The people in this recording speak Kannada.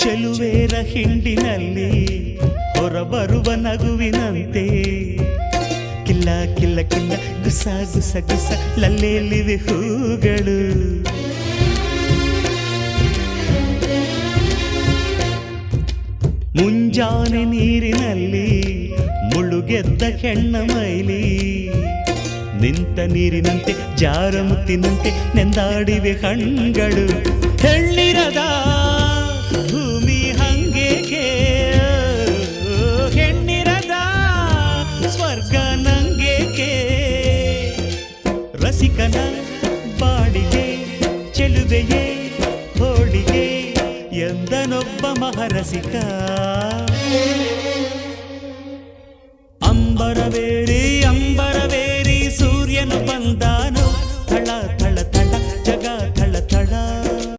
ಚೆಲುವೇರ ಹಿಂಡಿನಲ್ಲಿ ಹೊರಬರುವ ನಗುವಿನಂತೆ ಕಿಲ್ಲ ಕಿಲ್ಲ ಕಿಲ್ಲ ಗುಸ ಗುಸ ಗುಸ ಲಲ್ಲೆಯಲ್ಲಿವೆ ಹೂಗಳು. ಮುಂಜಾನೆ ನೀರಿನಲ್ಲಿ ಮುಳುಗೆದ್ದ ಹೆಣ್ಣ ಮೈಲಿ ನಿಂತ ನೀರಿನಂತೆ ಜಾರಮುತ್ತಿನಂತೆ ನೆಂದಾಡಿವೆ ಕಣ್ಗಳು. ಹೆಣ್ಣಿರದ ಭೂಮಿ ಹಂಗೇಕೆ, ಹೆಣ್ಣಿರದ ಸ್ವರ್ಗ ನಂಗೇಕೆ, ರಸಿಕನ ಬಾಡಿಗೆ ಚೆಲುವೆಯೇ ಹೋಳಿಗೆ ಎಂದನೊಬ್ಬ ಮಹಾರಸಿಕ.